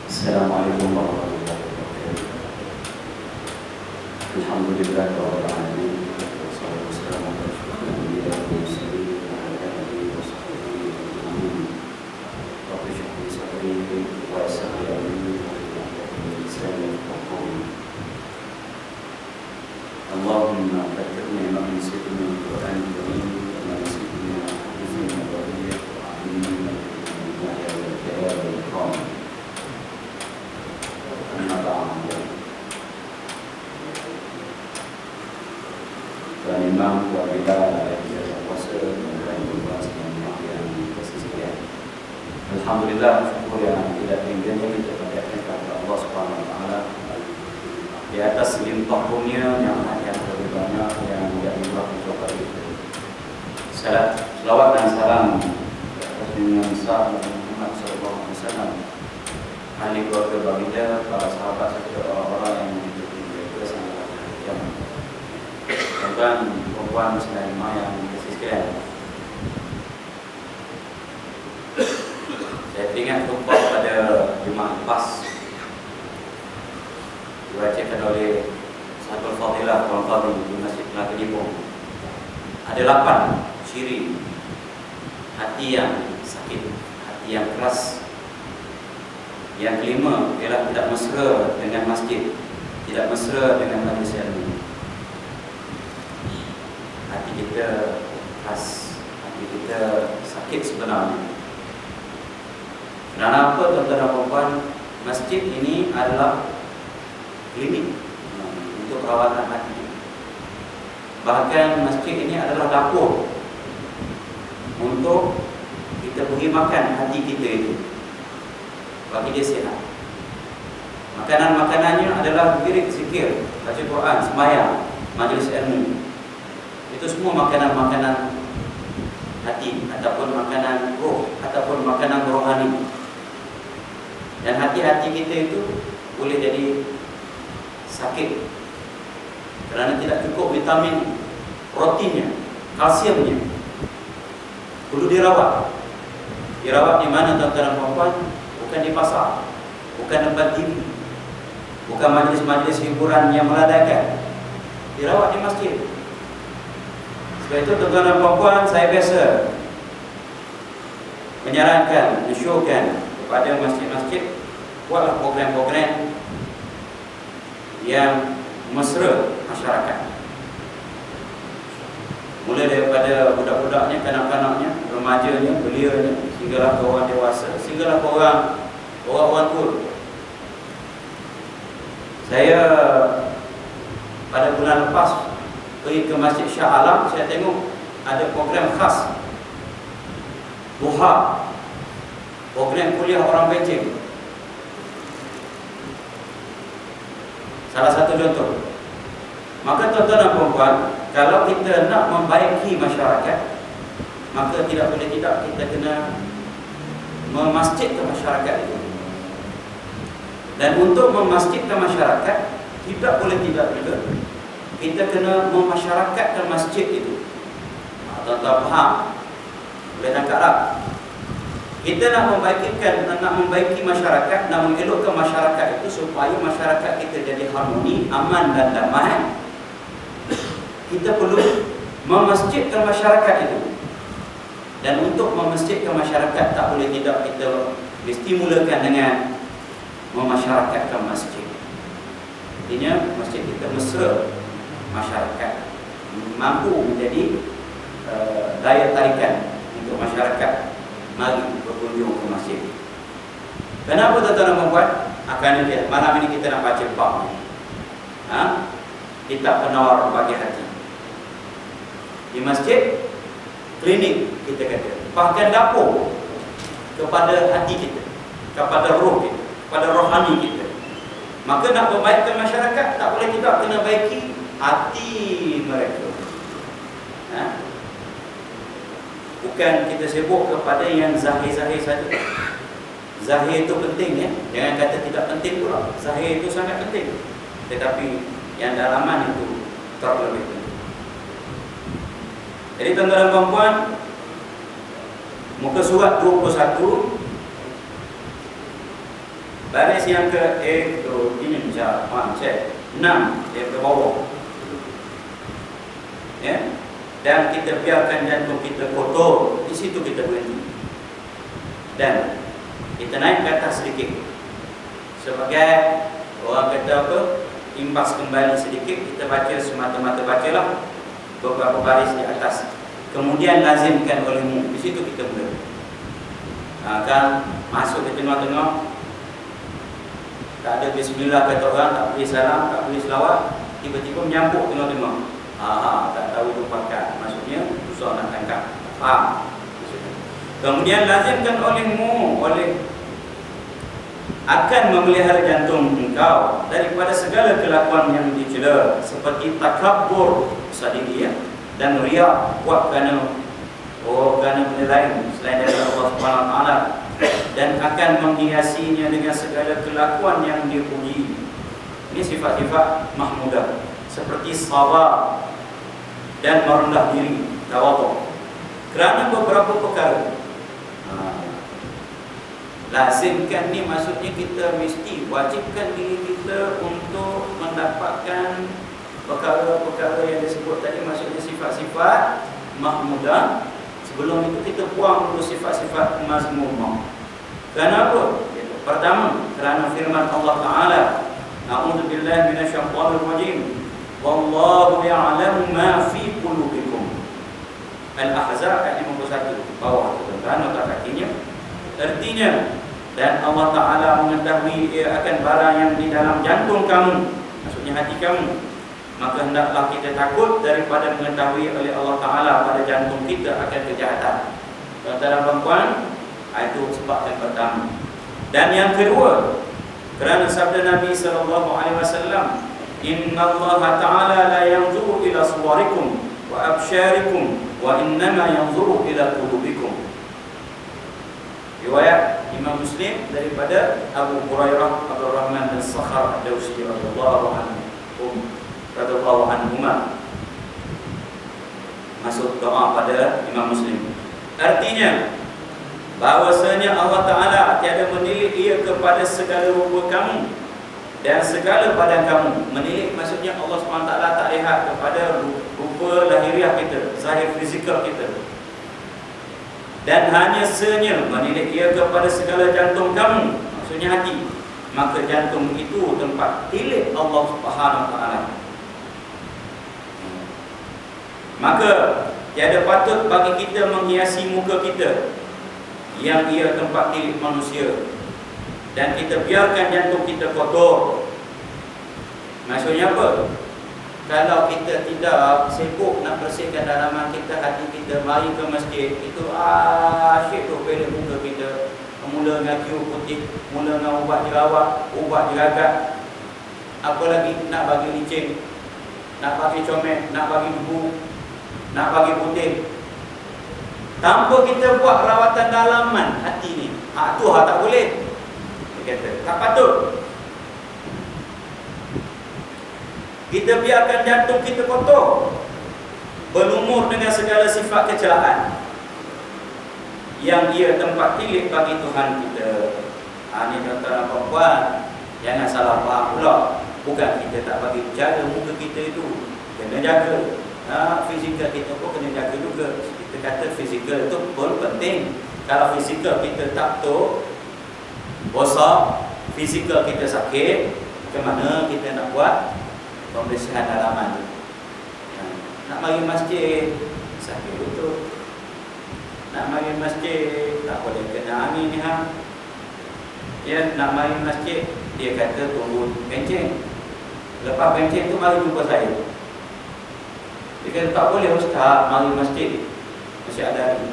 Assalamualaikum warahmatullahi wabarakatuh. Alhamdulillah rabbil alamin. Wassalatu wassalamu ala asyrofil anbiya'i wal mursalin wa ala alihi wa sahbihi ajma'in. Rabbi shrah li sadri wa yassir li amri wahlul 'uqdatam min lisani yafqahu qawli. Allahumma dhakkirni ma nasitu min al-Qur'anil karim wa ma nasitu min al-haditsi an-nabawi wa 'allimni ma ya jalal wal ikram. Dan Imam Wabila Ijazah Puasa dan Tugas yang kasih sekalian. Alhamdulillah, syukur yang tidak tingginya kita panjatkan kepada Allah Subhanahu Wa Taala di atas limpah kurnia yang lebih banyak yang menjadi berkat kita. Salawat dan salam atas junjungan besar Muhammad Sallallahu Alaihi Wasallam, ahli keluarga baginda, para sahabat serta orang-orang yang mengikuti mereka sampai akhir zaman. Dan perempuan muslimah yang dikasih sekalian, saya teringat tumpah pada Jumaat lepas dibacakan oleh Sahabat Fadilah Tuan Qadhi di Masjid Melaka Jipong. Ada 8 ciri hati yang sakit, hati yang keras. Yang kelima ialah tidak mesra dengan masjid, tidak mesra dengan majlis ilmu. Hati kita keras, hati kita sakit sebenarnya. Kerana apa, tuan-tuan dan puan? Masjid ini adalah klinik untuk perawatan hati. Bahkan masjid ini adalah dapur untuk kita beri makan hati kita itu, bagi dia sihat. Makanan-makanannya adalah zikir, baca Quran, sembahyang, majlis ilmu. Itu semua makanan-makanan hati, ataupun makanan roh, ataupun makanan rohani. Dan hati-hati kita itu boleh jadi sakit kerana tidak cukup vitamin, proteinnya, kalsiumnya. Perlu dirawat. Dirawat di mana, tuan-tuan dan puan? Bukan di pasar, bukan tempat TV, bukan majlis-majlis hiburan yang meladaikan. Dirawat di masjid. Sebab itu, tuan-tuan dan puan, saya biasa menyarankan, mensyurkan kepada masjid-masjid, buatlah program-program yang mesra masyarakat. Mulai daripada budak-budaknya, kanak-kanaknya, remajanya, belianya, sehinggalah ke orang dewasa, sehinggalah ke orang tua. Saya pada bulan lepas pergi ke Masjid Shah Alam, saya tengok ada program khas duha, program kuliah orang pencing. Salah satu contoh. Maka tuan-tuan dan puan, kalau kita nak membaiki masyarakat, maka tidak boleh tidak kita kena memasjidkan masyarakat itu. Dan untuk memasjidkan masyarakat, tidak boleh tidak juga kita kena memasyarakatkan masjid itu. Tuan-tuan faham? Boleh tangkap tak? Kita nak membaiki masyarakat, nak mengelokkan masyarakat itu supaya masyarakat kita jadi harmoni, aman dan damai. Kita perlu memasjidkan masyarakat itu. Dan untuk memasjidkan masyarakat, tak boleh tidak kita mesti mulakan dengan memasyarakatkan masjid. Artinya masjid kita mesra masyarakat, mampu menjadi daya tarikan untuk masyarakat mari berkunjung ke masjid. Kenapa tuan-tuan dan puan? Akan lihat malam ini kita nak baca bab ni. Kitab Penawar Bagi Hati. Di masjid, klinik kita kata, bahkan dapur kepada hati kita, kepada roh kita, kepada rohani kita. Maka nak membaikkan masyarakat, tak boleh tidak kena baiki hati mereka. Bukan kita sibuk kepada yang zahir-zahir saja. Zahir itu penting, ya. Jangan kata tidak penting pula. Zahir itu sangat penting. Tetapi yang dalaman itu terlebih penting. Jadi tuan-tuan dan puan, muka surat 21 Baris yang ke ini cek 6 dia ke bawah. Ya. Dan kita biarkan jantung kita kotor, di situ kita berhenti. Dan kita naik ke atas sedikit. Sebagai orang kata apa? Imbas kembali sedikit, kita baca semata-mata bacalah beberapa baris di atas. Kemudian lazimkan olehmu, di situ kita mula. Kan masuk ke tengah-tengah, tak ada bismillah kata orang, tak boleh salam, tak boleh selawat, tiba-tiba menyambuk tengah-tengah. Tak tahu tu pakat, maksudnya susah nak tangkap. Faham? Kemudian lazimkan olehmu, akan memelihara jantung engkau daripada segala kelakuan yang dicela, seperti takabbur, besar diri ya, dan riya, buat kerana benda lain selain dari Allah Subhanahu Wa Taala, dan akan menghiasinya dengan segala kelakuan yang dipuji. Ini sifat-sifat mahmudah, seperti sabar dan merendah diri, tawadhu, kerana beberapa perkara. Lazimkan ni maksudnya kita mesti wajibkan diri kita untuk mendapatkan perkara-perkara yang disebut tadi, maksudnya sifat-sifat mahmudah. Sebelum itu kita buang dulu sifat-sifat mazmumah. Kenapa? Pertama, kerana firman Allah Ta'ala, A'udzubillahi minasyaitonir rajim, wallahu ya'lamu ma fi qulubikum. Al-Ahzab ayat 51 bawah tu kan nota kakinya. Artinya, dan Allah Ta'ala mengetahui akan barang yang di dalam jantung kamu, maksudnya hati kamu. Maka hendaklah kita takut daripada mengetahui oleh Allah Ta'ala pada jantung kita akan kejahatan. Tuan-tuan dan puan, itu sebab yang pertama. Dan yang kedua, kerana sabda Nabi SAW, Inna Allah Ta'ala la yanzuru ila suwarikum wa absyarikum wa innama yanzuru ila qulubikum. Riwayat Imam Muslim daripada Abu Hurairah Abdul Rahman bin Sakhar Ad-Dawsi radhiyallahu anhuma. Masuk doa pada Imam Muslim. Artinya bahawasanya Allah Ta'ala tiada menilik ia kepada segala rupa kamu dan segala badan kamu. Menilik maksudnya Allah SWT tak lihat kepada rupa lahiriah kita, zahir fizikal kita, dan hanya senya menilik ia kepada segala jantung kamu, maksudnya hati. Maka jantung itu tempat tilik Allah Subhanahu Wa Taala. Maka tiada patut bagi kita menghiasi muka kita yang ia tempat tilik manusia, dan kita biarkan jantung kita kotor. Maksudnya apa? Kalau kita tidak sibuk nak bersihkan dalaman kita, hati kita, mari ke masjid, itu asyik tu bela muka kita. Mula dengan kiu putih, mula dengan ubat jerawat, ubat jeragat, apa lagi nak bagi licin, nak bagi comel, nak bagi debu, nak bagi putih. Tanpa kita buat rawatan dalaman hati ni, tu tak boleh. Dia kata, tak patut. Kita biarkan jantung kita kotor, berlumur dengan segala sifat kecelaan yang ia tempat tilik bagi Tuhan kita. Ini tuan-tuan dan puan, jangan salah faham pula. Bukan kita tak bagi jaga muka kita itu, kena jaga. Fizikal kita pun kena jaga juga. Kita kata fizikal itu pun penting. Kalau fizikal kita tak betul, bosak, fizikal kita sakit, macam mana kita nak buat pembersihan dalaman? Nak mari masjid, sakit betul. Nak mari masjid, tak boleh kena angin ni Ya, nak mari masjid, dia kata tunggu benceng. Lepas benceng tu mari jumpa saya. Dia kata tak boleh ustaz, mari masjid masih ada lagi.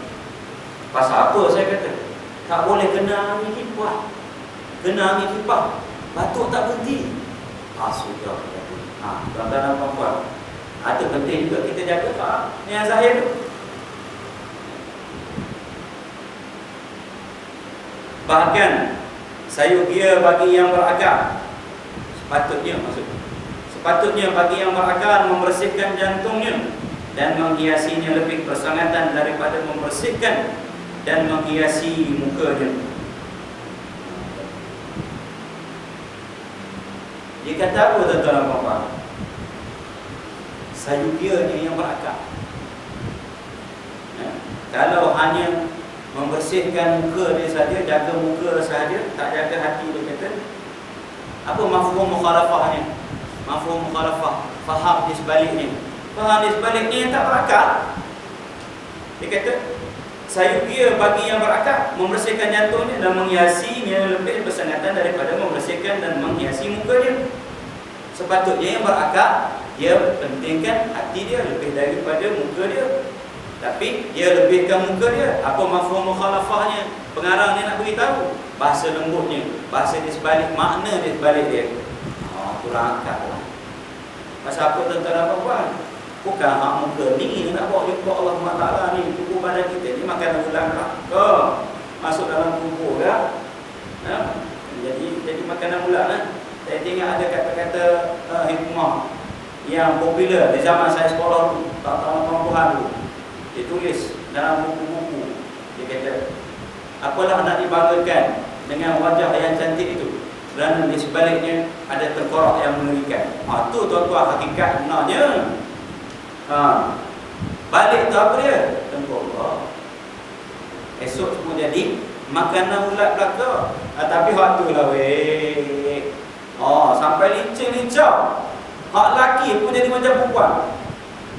Pasal apa saya kata? Tak boleh kena angin kipas. Kena angin kipas, batuk tak berhenti. Sudah. Tuan-tuan dan puan-puan, itu penting juga kita jaga tak? Ni yang zahir tu. Bahkan sayugia bagi yang berakal, sepatutnya bagi yang berakal membersihkan jantungnya dan menghiasinya lebih bersangatan daripada membersihkan dan menghiasi mukanya. Dia kata apa tuan-tuan dan puan-puan? Sayubianya yang berakar. Kalau hanya membersihkan muka dia saja, jaga muka saja, tak jaga hati, dia kata, apa mafhum mukhalafahnya? Mafhum mukhalafah, faham di sebaliknya. Faham di sebaliknya yang tak berakal. Dia kata, sayubia bagi yang berakal, membersihkan jantungnya dan menghiasinya lebih bersangatan daripada membersihkan dan menghiasi mukanya. Sepatutnya yang berakal, dia pentingkan hati dia lebih daripada muka dia. Tapi dia lebihkan muka dia. Apa mafhum mukhalafahnya? Pengarang ni nak beritahu bahasa lembutnya, bahasa di sebalik, makna di sebalik dia. Kurang akal lah. Pasal apa tuan-tuan dan puan-puan? Bukan hak muka ni nak bawa jumpa Allah SWT ni. Tubuh badan kita ni makan ulang neraka, masuk dalam kubur kan? Jadi makanan ulang lah. Saya tengok ada kata-kata hikmah yang popular di zaman saya sekolah tu, tahun 80-an tu. Dia tulis dalam buku-buku. Dia kata, apalah nak dibanggakan dengan wajah yang cantik itu, kerana di sebaliknya ada tengkorak yang mengerikan. Tu tuan-tuan hakikat sebenarnya. Balik tu apa dia? Tengkorak. Esok semua jadi makanan ulat belaka. Tapi hak tu lah weh. Sampai lincah-lincah. Hak lelaki pun jadi macam perempuan.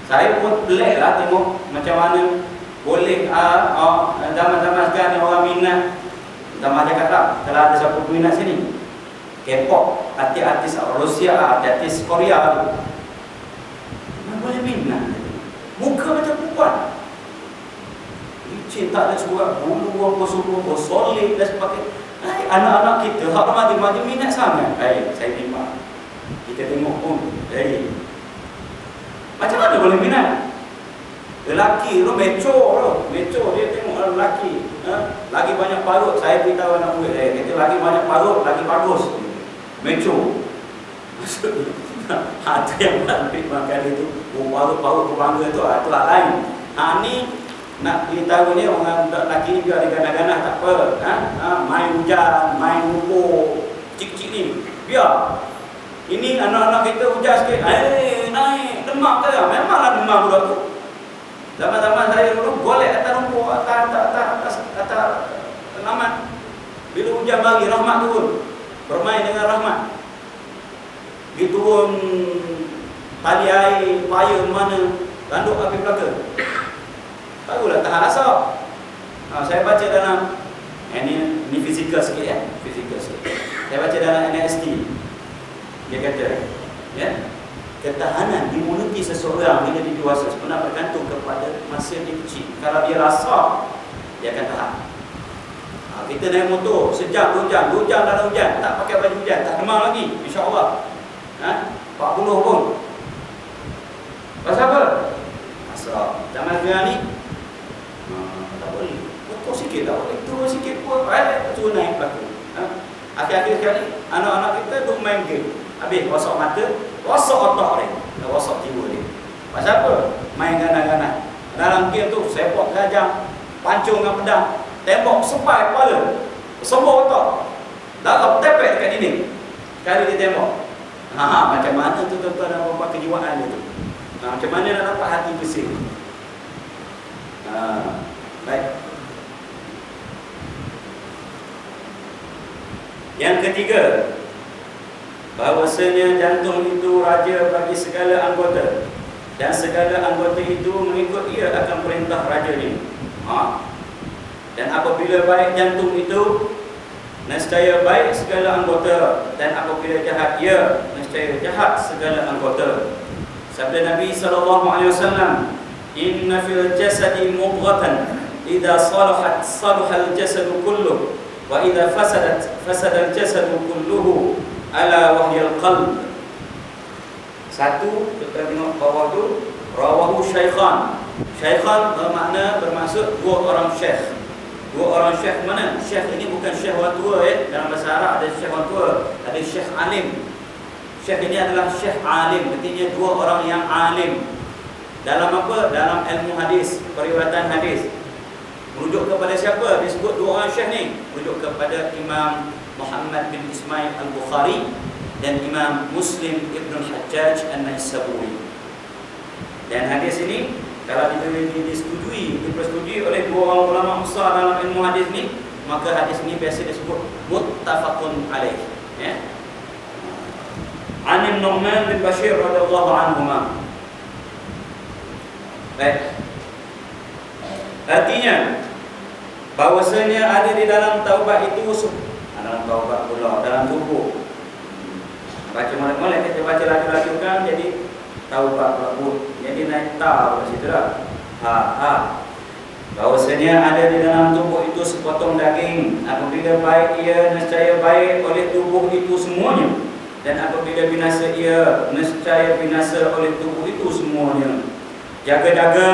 Saya pun pelik lah tengok macam mana boleh zaman-zaman sekarang ni orang minat. Zaman cakap tak, kalau ada siapa minat sini, K-pop, artis Rusia, artis Korea tu, mana boleh minat. Muka macam perempuan, licin, tak ada surat, bulu apa semua, solid dan sebagainya. Anak-anak kita, hak maju-maju minat sangat. Saya terima. Kita tengok pun, macam mana boleh minat? Lelaki tu meco dia tengok lelaki. Lagi banyak parut. Saya beritahu anak murid saya, kata lagi banyak parut, lagi bagus. Meco. Maksudnya, itu yang lebih makan itu. Parut-parut berbangga tu, itu hak lain. Ni nak beritahu ni orang lelaki ni biar dia ganas-ganas tak apa. Main hujan, main rumput, cik-cik ni, biar. Ini anak-anak kita hujan sikit, naik, demam ke? Memanglah demam budak tu. Zaman-zaman saya dulu golek atas rumput, atas laman. Bila hujan bagi, rahmat turun. Bermain dengan rahmat. Dia turun tali air, payung mana, tanduk api belaka. Barulah tahan asap. Saya baca dalam, ini fizikal sikit ya, fizikal sikit. Saya baca dalam NST. Dia kata, ketahanan imuniti seseorang bila dia dewasa sebenarnya bergantung kepada masa dia kecil. Kalau dia rasa, dia akan tahan. Kita naik motor sejam, 2 jam, 2 jam dalam hujan, tak pakai baju hujan, tak demam lagi, insya-Allah. 40 pun. Pasal apa? Pasal zaman sekarang ni tak boleh. Motor sikit tak boleh, turun sikit pun, turun naik belakang. Akhir-akhir sekali anak-anak kita duk main game. Habis rosak mata, rosak otak dia, rosak jiwa dia. Pasal apa? Main ganas-ganas. Dalam game tu sepok gajah, pancung dengan pedang, tembok sepai kepala, semua otak, darah tepek dekat dinding. Sekali dia tembok. Macam mana tu tuan-tuan dan puan-puan kejiwaan dia tu? Macam mana nak dapat hati bersih? Baik. Yang ketiga, bahawasanya jantung itu raja bagi segala anggota, dan segala anggota itu mengikut ia akan perintah rajanya. Dan apabila baik jantung itu, nescaya baik segala anggota, dan apabila jahat ia, nescaya jahat segala anggota. Sabda Nabi SAW, inna fil jasadi mudghatan idza salahat salahal jasadu kulluh, wa idza fasadat fasadal jasadu kulluhu, ala wahyal qalb. Satu, kita tengok bawah tu, rawahu syaikhan. Syaikhan bermaksud dua orang syekh. Dua orang syekh mana? Syekh ini bukan syekh orang tua dalam bahasa Arab ada syekh orang tua, ada syekh alim. Syekh ini adalah syekh alim, artinya dua orang yang alim. Dalam apa? Dalam ilmu hadis, periwayatan hadis. Merujuk kepada siapa? Disebut dua orang syekh ni. Merujuk kepada Imam Muhammad bin Ismail Al-Bukhari dan Imam Muslim Ibn Hajjaj An-Naisaburi. Dan hadis ini kalau disetujui oleh dua orang ulama besar dalam ilmu hadis ni, maka hadis ini biasa disebut muttafaqun alaih. Ya. An Nu'man bin Bashir radhiyallahu anhuma. Baik. Artinya bahwasanya ada di dalam taubat itu, dalam taubat pula dalam tubuh. Baca molek-molek kita baca laju-laju kan jadi taubat pula. Jadi naik tahu kat situ dah. Bahwasanya ada di dalam tubuh itu sepotong daging. Apabila baik ia, nescaya baik oleh tubuh itu semuanya. Dan apabila binasa ia, nescaya binasa oleh tubuh itu semuanya. Jaga-jaga,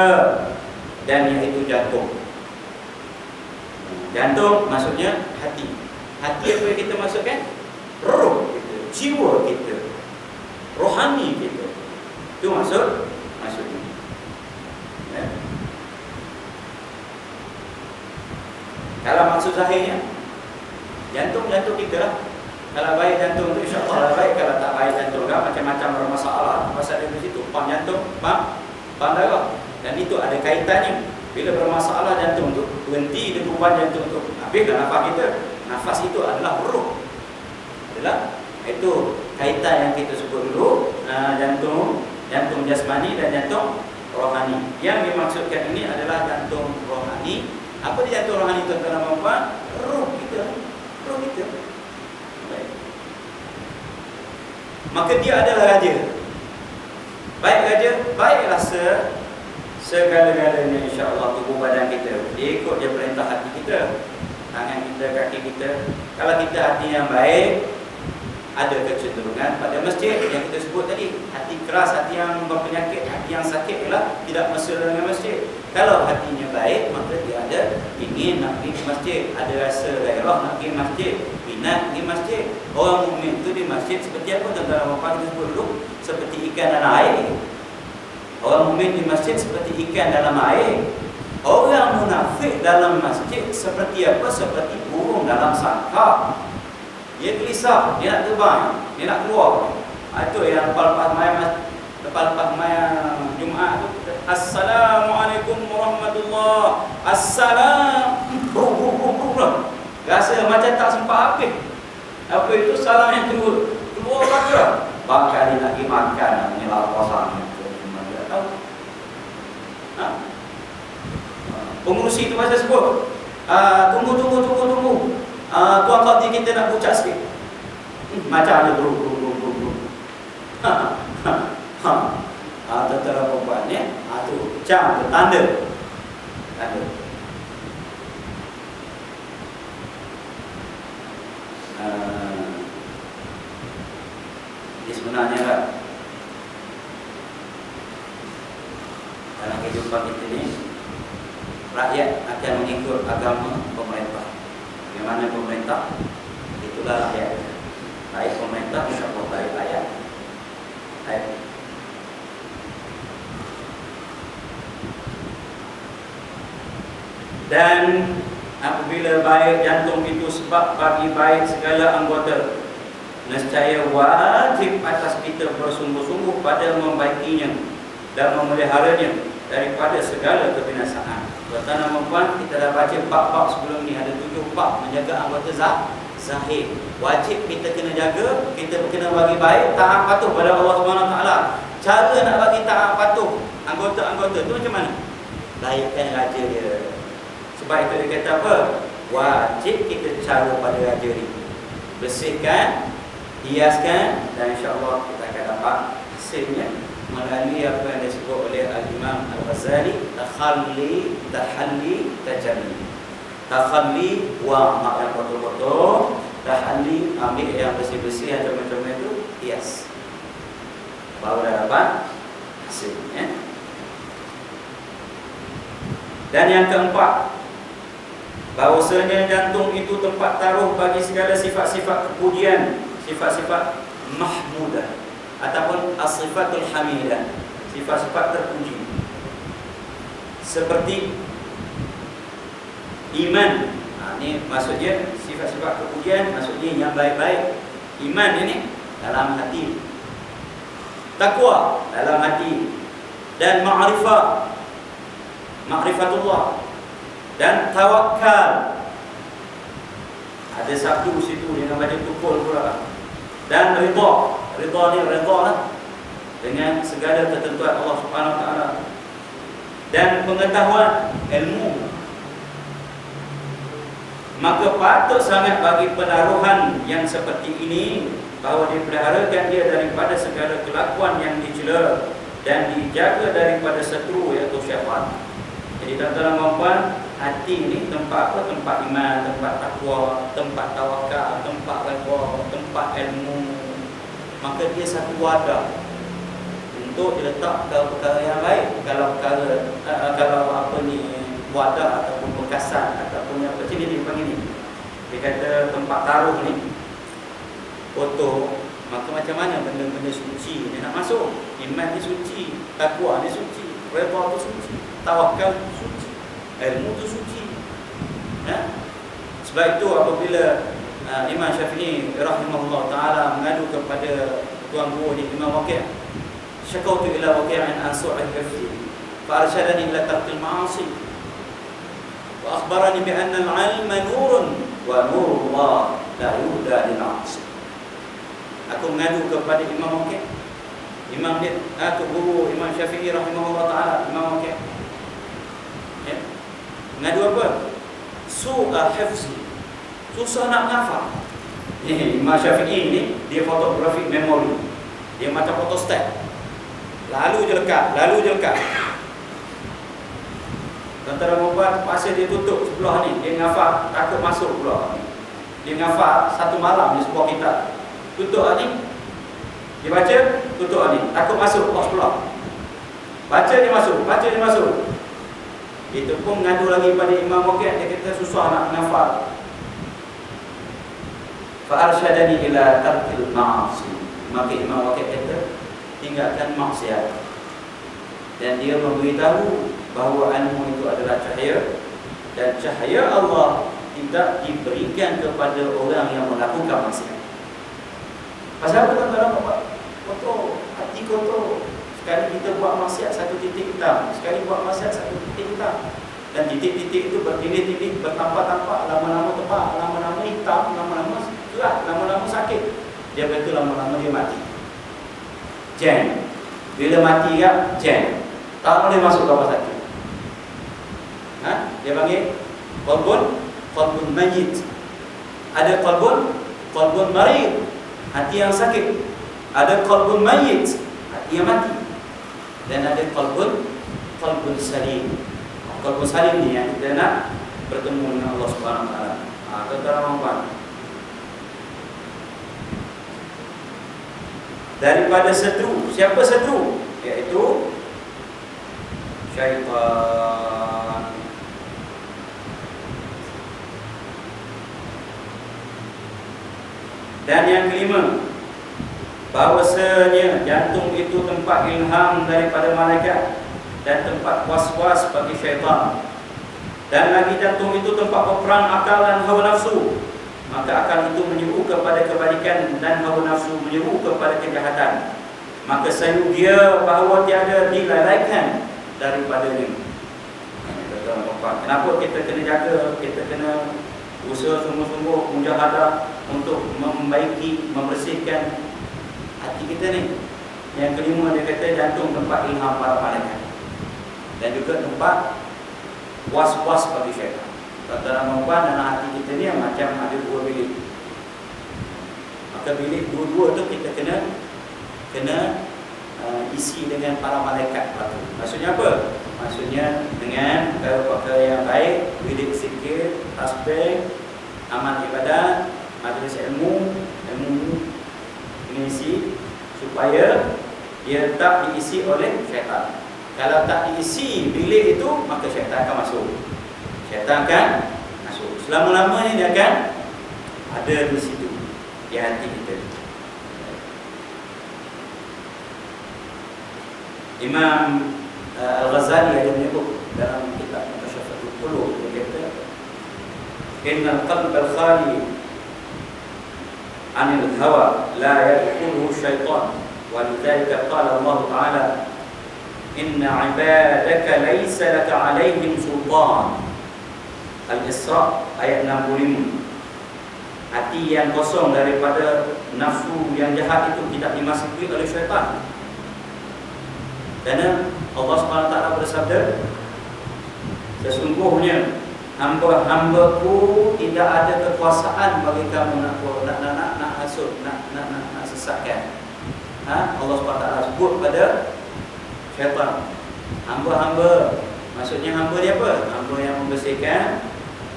dan iaitu jantung. Jantung maksudnya hati. Hati apa yang kita maksudkan? Roh kita, jiwa kita, rohani kita. Itu maksudnya. Ya. Kalau maksud zahirnya, jantung kita lah. Kalau baik jantung itu insyaAllah baik. Kalau tak baik jantung kan macam-macam bermasalah. Pasal dari situ pam jantung, pam darah. Dan itu ada kaitannya. Bila bermasalah jantung tu, berhenti degupan jantung tu, habislah nafas kita. Nafas itu adalah roh. Itu kaitan yang kita sebut dulu. Jantung jasmani dan jantung rohani. Yang dimaksudkan ini adalah jantung rohani. Apa dia jantung rohani itu dalam apa? Roh kita. Baik. Maka dia adalah raja. Baik raja, baiklah segala-galanya insya-Allah tubuh badan kita. Dia ikut dia perintah hati kita. Tangan kita, kaki kita. Kalau kita hati yang baik, ada kecenderungan pada masjid yang kita sebut tadi. Hati keras, hati yang berpenyakit, hati yang sakit ialah tidak mesra dengan masjid. Kalau hatinya baik, maka dia ada ingin nak pergi ke masjid, ada rasa gairah nak pergi masjid, minat pergi masjid. Orang mukmin itu di masjid seperti apa? Dalam apa kita sebut dulu? Seperti ikan dalam air. Orang mukmin di masjid seperti ikan dalam air. Orang munafik dalam masjid seperti apa? Seperti burung dalam sangkar. Dia gelisah, dia nak terbang, dia nak keluar. Itu yang lepas maya Jumaat tu. Assalamualaikum warahmatullahi. Assalam. Rasa macam tak sempat habis. Apa itu salam yang keluar lagi. Bakal dia nak pergi makan, ni lapar sangat. Dia tahu. Pengurusi tu pasal sebut, tunggu. Tuan Qadhi kita nak bucak sikit. Macam ada buru. Tentera perempuan ni, tu jam tu tanda. Ini sebenarnya lah, dalam kehidupan kita ni, rakyat akan mengikut agama pemerintah. Bagaimana pemerintah, itulah rakyat. Baik pemerintah, insyaAllah baik rakyat. Baik. Dan apabila baik jantung itu sebab bagi baik segala anggota, nescaya wajib atas kita bersungguh-sungguh pada membaikinya dan memeliharanya daripada segala kebinasaan. Tuan-tuan dan puan, kita dah baca bab-bab sebelum ni, ada 7 bab menjaga anggota zahir. Wajib kita kena jaga, kita kena bagi baik, taat patuh pada Allah SWT. Cara nak bagi taat patuh anggota-anggota tu macam mana? Baikkan raja dia. Sebab itu dia kata apa? Wajib kita cara pada raja ni. Bersihkan, hiaskan, dan insya-Allah kita akan dapat hasilnya melalui apa yang disebut oleh Al-Imam Al-Ghazali, tahalli, tajalli. Takhalli, buang mak yang kotor-kotor. Tahalli, ambil yang bersih-bersih, yang macam-macam itu, hias. Baru dah dapat hasilnya. Dan yang keempat, bahawasanya jantung itu tempat taruh bagi segala sifat-sifat kepujian, sifat-sifat mahmudah ataupun as-sifatul hamidah, sifat-sifat terpuji. Seperti iman. Ini maksudnya sifat-sifat kepujian, maksudnya yang baik-baik. Iman ini dalam hati, takwa dalam hati, dan ma'rifatullah, dan tawakal. Ada sabdu situ dengan baca tukul pula. Dan ridha ni ridha lah dengan segala ketentuan Allah Subhanahu Wa Taala. Dan pengetahuan, ilmu. Maka patut sangat bagi penaruhan yang seperti ini bahawa dipeliharakan dia daripada segala kelakuan yang dicela dan dijaga daripada seteru, iaitu syaitan. Jadi tuan-tuan dan puan, hati ini tempat apa? Tempat iman, tempat takwa, tempat tawakal, tempat redha, tempat ilmu. Maka dia satu wadah untuk diletak perkara yang baik. Kalau wadah ataupun bekasan ataupun apa macam ni dipanggil ni. Dia kata tempat taruh ni foto, maka macam mana benda-benda suci dia nak masuk? Iman ni suci, takwa ni suci, redha tu suci, tawakal tu suci, ilmu tu suci. Sebab itu apabila Imam Syafi'i rahimahullah taala mengadu kepada tuan guru di Imam Waqi', syakautu ila waqi'in an su'il hifzi fa arsyadani ila tarkil ma'asi wa akhbarani bi anna al-'ilma nurun wa nurullah la yuhda lil 'asi. Aku mengadu kepada Imam Waqi', Imam dia, tu guru Imam Syafi'i rahimahullah taala, Imam Waqi'. Ya. Mengadu apa? Su'a hifzi, susah nak hafal. Imam Syafi'i ni dia photographic memory. Dia macam photostat. Lalu je lekat. Tentara membuat pasal dia tutup sebelah ni, dia ngafal, takut masuk pula. Dia ngafal satu malam di sebuah kitab. Tutup ni, dia baca, tutup ni, takut masuk box pula. Baca dia masuk. Itu pun mengadu lagi pada Imam Waqi', dia kata susah nak ngafal. Fa arsyadani ila tarkil ma'asi. Maka Imam Waqi' kata tinggalkan maksiat. Dan dia memberitahu bahawa ilmu itu adalah cahaya, dan cahaya Allah tidak diberikan kepada orang yang melakukan maksiat. Pasal apa tuan-tuan? Kotor, hati kotor. Sekali kita buat maksiat satu titik hitam, sekali buat maksiat satu titik hitam. Dan titik-titik itu berpilih-pilih, bertampak-tampak, lama-lama tebal, lama-lama hitam, lama-lama gelap, lama-lama sakit. Dia betul lama-lama dia mati. Jam. Bila mati kan, jam. Tak boleh masuk ke rumah sakit. Dia panggil qalbun mayyit. Ada qalbun marid, hati yang sakit. Ada qalbun mayyit, hati yang mati. Dan ada qalbun salim. Qalbun salim ni yang kita nak bertemu dengan Allah Subhanahu Wa Taala. Tuan-tuan, daripada seteru. Siapa seteru? Iaitu syaitan. Dan yang kelima, bahawasanya jantung itu tempat ilham daripada malaikat dan tempat was-was bagi syaitan. Dan lagi jantung itu tempat peperang akal dan hawa nafsu. Maka akal itu menyuruh kepada kebaikan dan hawa nafsu menyuruh kepada kejahatan. Maka sayur dia bahawa tiada dilalaikan daripadanya. Kenapa kita kena jaga, kita kena usaha sungguh-sungguh mujahadah untuk membaiki, membersihkan hati kita ni. Yang kelima dia kata jantung tempat ilham para malaikat dan juga tempat was-was bagi syaitan. Tuan-tuan perempuan, dalam hati kita ni macam ada dua bilik. Maka bilik dua-dua tu kita kena isi dengan para malaikat batu. Maksudnya apa? Maksudnya dengan perkara-perkara yang baik, bilik zikir, tasbih, amal ibadat, majlis ilmu ini isi supaya dia tak diisi oleh syaitan. Kalau tak diisi bilik itu, maka syaitan akan masuk. Syaitan akan masuk. Selama-lamanya dia akan ada di situ, di hati kita. Imam Al-Ghazali ada menyebut dalam kitab Mutasyafatul Qulub, dia kata innal qalb al-khali anil hawa la yadkhuluhu syaitan. Wa lidzalika qala Allah Ta'ala inna ibadaka laysa laka alaihim sultan. Al-Isra ayat 65. Hati yang kosong daripada nafsu yang jahat itu tidak dimasuki oleh syaitan. Kerana Allah SWT bersabda, sesungguhnya hamba-hambaku tidak ada kekuasaan bagi kamu nak hasut, nak sesatkan. Allah SWT sebut pada syaitan, hamba-hamba. Maksudnya hamba dia apa? Hamba yang membersihkan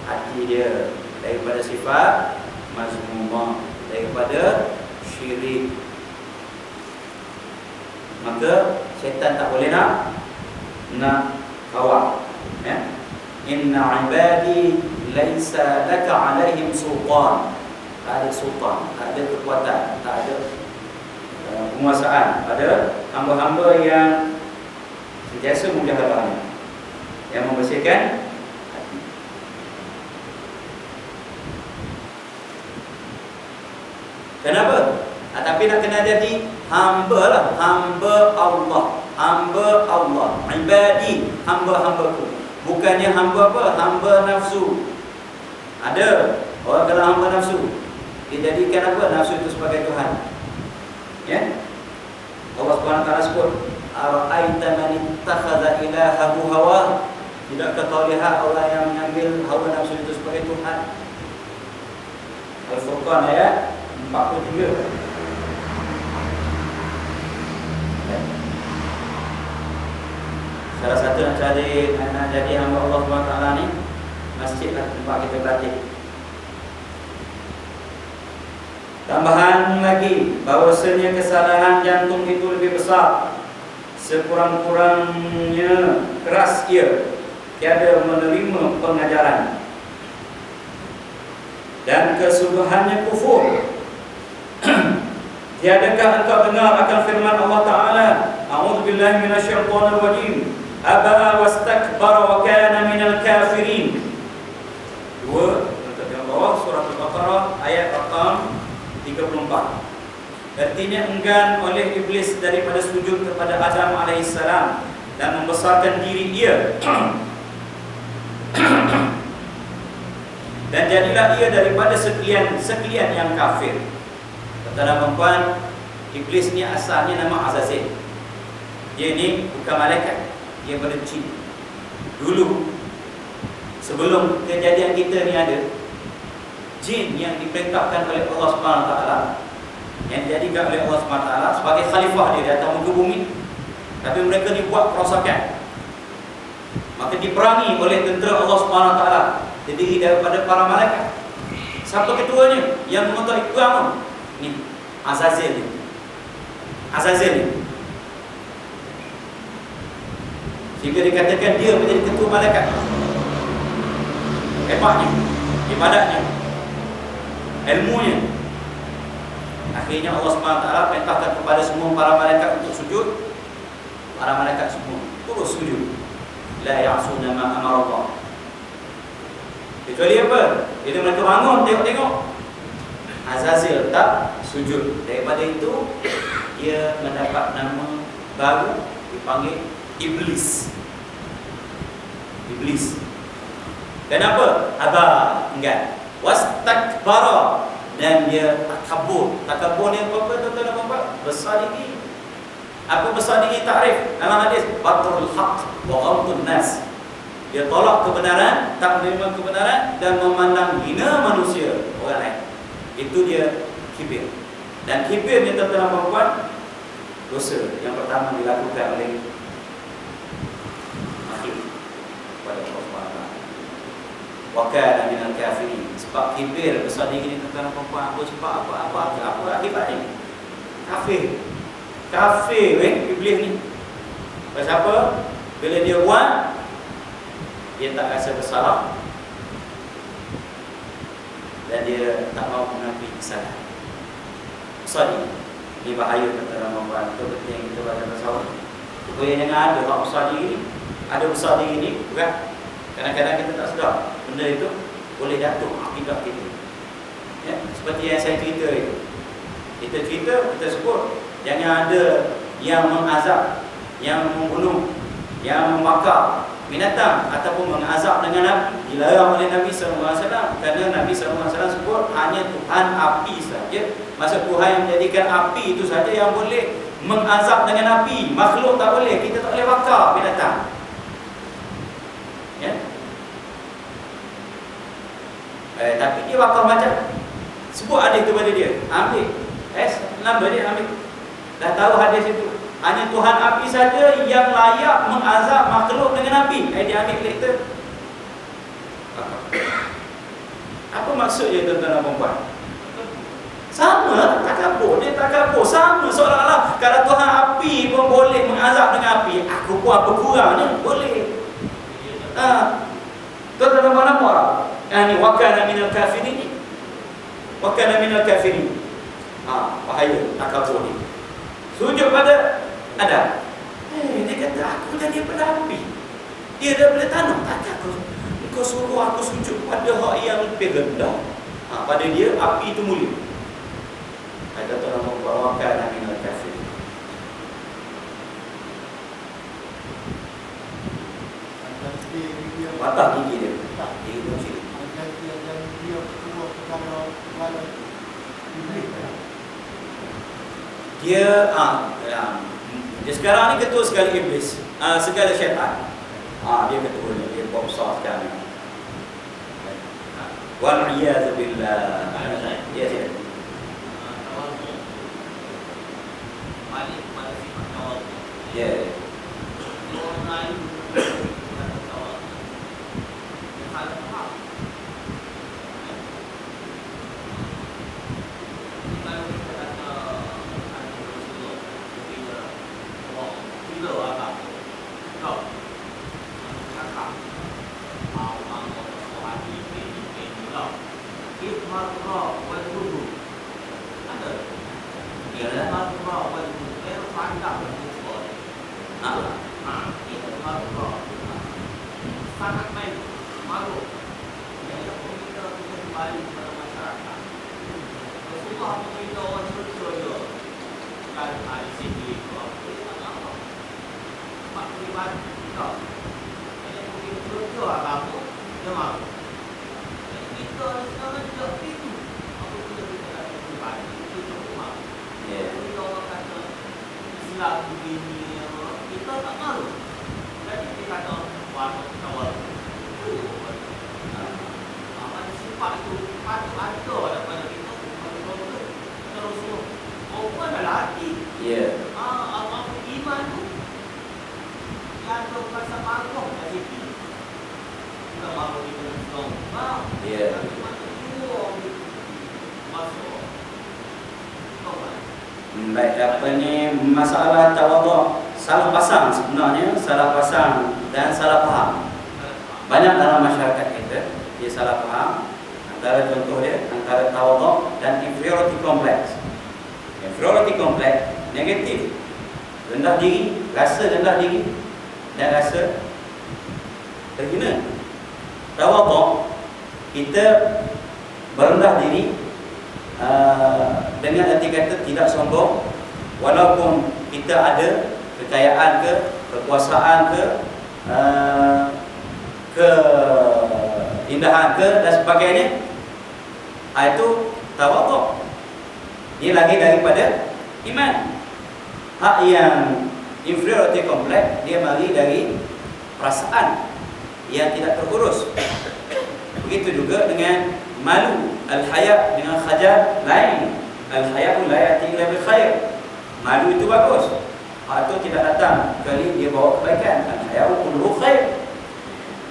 hati dia daripada sifat mazmumah, daripada syirik. Maka syaitan tak boleh nak kawal, ya. Inna ibadi laisa laka alaihim sultan. Tak ada sultan, tak ada kekuatan, tak ada penguasaan pada hamba-hamba yang sentiasa mujahadah, yang membersihkan hati. Kenapa? Tapi nak kena jadi hamba lah, hamba Allah, hamba Allah. Ibadi, hamba-hambaku. Bukannya hamba apa? Hamba nafsu. Ada orang kalau hamba nafsu, dijadikan apa? Nafsu itu sebagai Tuhan. Ya? Allah SWT sebut, ara'aita man ittakhadha ilahahu hawa. Tidakkah kau lihat orang yang mengambil hawa nafsu itu sebagai Tuhan? Al-Furqan ayat 43. Salah satu nak jadi hamba Allah SWT ni, masjid lah tempat kita berlatih. Tambahan lagi, bahawasanya kesalahan jantung itu lebih besar, sekurang-kurangnya keras ia tiada menerima pengajaran, dan kesungguhannya kufur. Tiadakah engkau dengar akan firman Allah Ta'ala, a'udzubillahi minasyaitonir rajim, aba wastakbara wa kana minal kafirin. 2 bawah surah Al-Baqarah ayat rakam 34. Artinya enggan oleh iblis daripada sujud kepada Adam alaihissalam dan membesarkan diri ia. Dan jadilah ia daripada sekian yang kafir. Kata perempuan, iblis ni asalnya nama Azazil. Dia ni bukan malaikat, dia pada jin. Dulu sebelum kejadian kita ni ada jin yang diperintahkan oleh Allah SWT, yang dijadikan oleh Allah SWT sebagai khalifah dia di atas muka bumi. Tapi mereka dibuat perosakan, maka diperangi oleh tentera Allah SWT, terdiri daripada para malaikat. Siapa ketuanya yang mengotak perang ni? Azazil ni. Azazil ni. Sehingga dikatakan dia menjadi ketua malaikat. Hebatnya, ibadatnya, ilmunya. Akhirnya Allah SWT perintahkan kepada semua para malaikat untuk sujud. Para malaikat semua terus sujud. La ya'suna ma amara Allah. Kecuali apa? Bila mereka bangun tengok-tengok, Azazil tak sujud. Daripada itu dia mendapat nama baru, dipanggil Iblis. Iblis. Kenapa? Aba, enggan. Wastakbara, dan dia takabur. Takabur ni apa tuan-tuan dan puan-puan? Besar diri. Apa besar diri takrif? Dalam hadis, batrul haq wa ghamtun nas. Dia tolak kebenaran, tak menerima kebenaran, dan memandang hina manusia, orang lain. Itu dia kibir. Dan kibir ni tuan-tuan dan puan-puan, dosa yang pertama dilakukan oleh makhluk pada Allah SWT. Wa kana minal kafirin. Sebab kibir, besar diri ni tuan-tuan dan puan-puan, apa sebab apa akibatnya? Kafir. Kafir iblis ni. Pasal apa? Bila dia buat, dia tak rasa bersalah, dan dia tak mahu mengakui kesalahan. Besar ini bahaya kata Ramadan. Itu penting kita baca tasawuf supaya jangan ada hak besar diri ni. Ada besar diri ni berat. Kadang-kadang kita tak sedar benda itu boleh jatuh akibat kita. Ya, seperti yang saya cerita itu. Kita sebut jangan ada yang mengazab, yang membunuh, yang membakar binatang ataupun mengazab dengan api. Dilarang oleh Nabi SAW kerana Nabi SAW sebut hanya Tuhan api saja. Maksud Tuhan yang menjadikan api itu saja yang boleh mengazab dengan api. Makhluk tak boleh, kita tak boleh bakar binatang. Ya. Tapi dia bakar macam sebut hadis tu pada dia, ambil nama dia ambil. Dah tahu hadis itu hanya Tuhan api saja yang layak mengazab makhluk dengan api. Dia ambil lektor. Apa maksudnya tuan-tuan dan puan? Sama, tak kabur. Dia tak kabur. Sama seolah-olah kalau Tuhan api pun boleh mengazab dengan api, aku pun apa kurangnya? Boleh. Tuan-tuan dan puan nampak tak? Ini wakana minal kafirin. Wakana minal kafirin. Bahaya tak kabur ni. Sujud pada Adam. Dia kata aku jadi pada api. Dia daripada tanah. Tak takut. Kau suruh aku sujud pada hak yang lebih rendah. Pada dia api itu mulia. Kata Tuhan membawakan minal kafir. Patah gigi dia. Dia itu sini. Dia sekarang ni ketua segala iblis, segala syaitan. Dia ketuanya, dia buat besar sekali. Wal-iyadzu billah. Ya, ya. Ya. Baik, apa ni masalah tawaduk, salah pasang sebenarnya, salah pasang dan salah faham. Banyak dalam masyarakat kita dia salah faham. Antara contoh dia antara tawaduk dan inferiority complex. Inferiority complex negatif, rendah diri, rasa rendah diri dan rasa terhina. Tawaduk kita berendah diri dengan arti kata tidak sombong, walaupun kita ada kekayaan ke, kekuasaan ke, keindahan ke dan sebagainya. Itu tawaduk. Dia lagi daripada iman. Hak yang inferiority complex dia mari dari perasaan yang tidak terurus. Begitu juga dengan malu, al-haya dengan khajal lain. Al-haya'u la ya'ti illa bil khair. Malu itu bagus. Itu tidak datang kali dia bawa kebaikan. Al-haya'u kulluhu khair.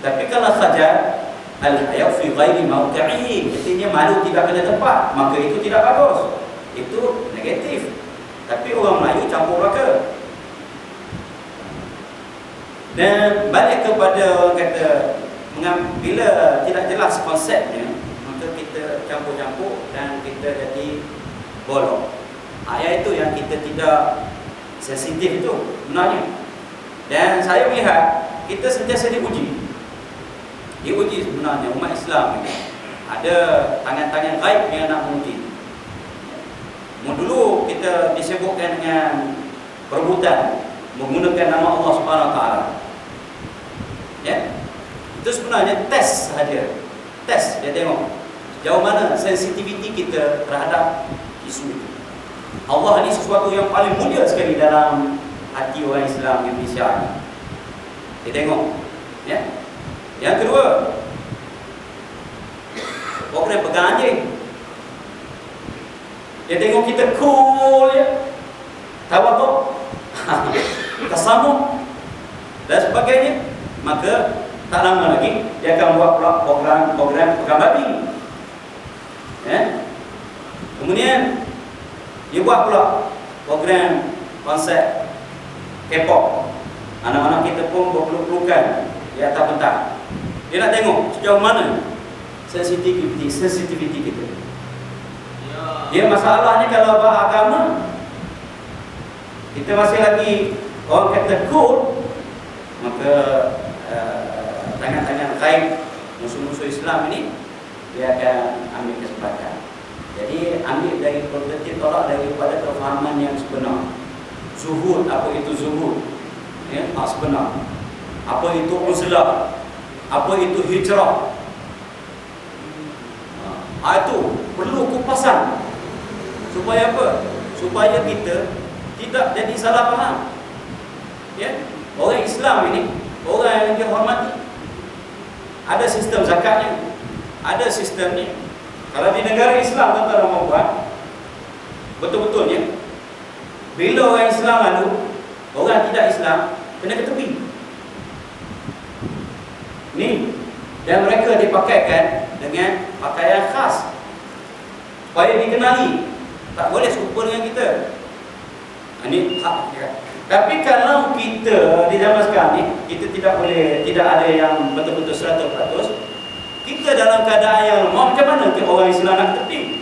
Tapi kalau khajal, al-haya'u fi ghairi mawqi'ihi, artinya malu tidak pada tempat, maka itu tidak bagus. Itu negatif. Tapi orang Melayu campur raka. Dan balik kepada orang kata bila tidak jelas konsepnya, maka kita campur-campur dan kita jadi bolong. Ayat itu yang kita tidak sensitif itu sebenarnya. Dan saya melihat kita sentiasa diuji sebenarnya umat Islam ini. ada tangan-tangan gaib yang nak menguji. Dulu kita disebutkan dengan perebutan menggunakan nama Allah Subhanahu Wa Taala. Ya, itu sebenarnya tes sahaja. Tes, dia tengok sejauh mana sensitiviti kita terhadap isu itu. Allah ni sesuatu yang paling mulia sekali dalam hati orang Islam Indonesia ni. Dia tengok. Ya. Yang kedua, program pegang anjing. Dia tengok kita cool ya, tawaduk, tasamuh dan sebagainya, maka tak lama lagi dia akan buat pula program pegang babi. Ya. Kemudian dia buat pula program konsep K-pop. Anak-anak kita pun berpeluk-pelukan di atas pentas. Dia nak tengok sejauh mana sensitiviti kita. Dia masalahnya kalau beragama kita masih lagi orang kata cool, maka tangan-tangan gaib musuh-musuh Islam ini dia akan ambil kesempatan. Jadi ambil dari perspektif, tolak daripada kefahaman yang sebenar. Zuhud, apa itu zuhud? Ya, sebenar. Apa itu uzlah? Apa itu hijrah? Itu perlu kupasan. Supaya apa? Supaya kita tidak jadi salah faham. Ya, orang Islam ini orang yang dihormati. Ada sistem zakatnya, ada sistemnya. Kalau di negara Islam, tuan-tuan dan puan, betul-betulnya bila orang Islam lalu, orang tidak Islam kena ke tepi. Ni, dan mereka dipakaikan dengan pakaian khas supaya dikenali. Tak boleh serupa dengan kita. Ini hak kita. Tapi kalau kita di zaman sekarang ni, kita tidak ada yang betul-betul 100%, kita dalam keadaan yang lemah, macam mana orang Islam nak tepi?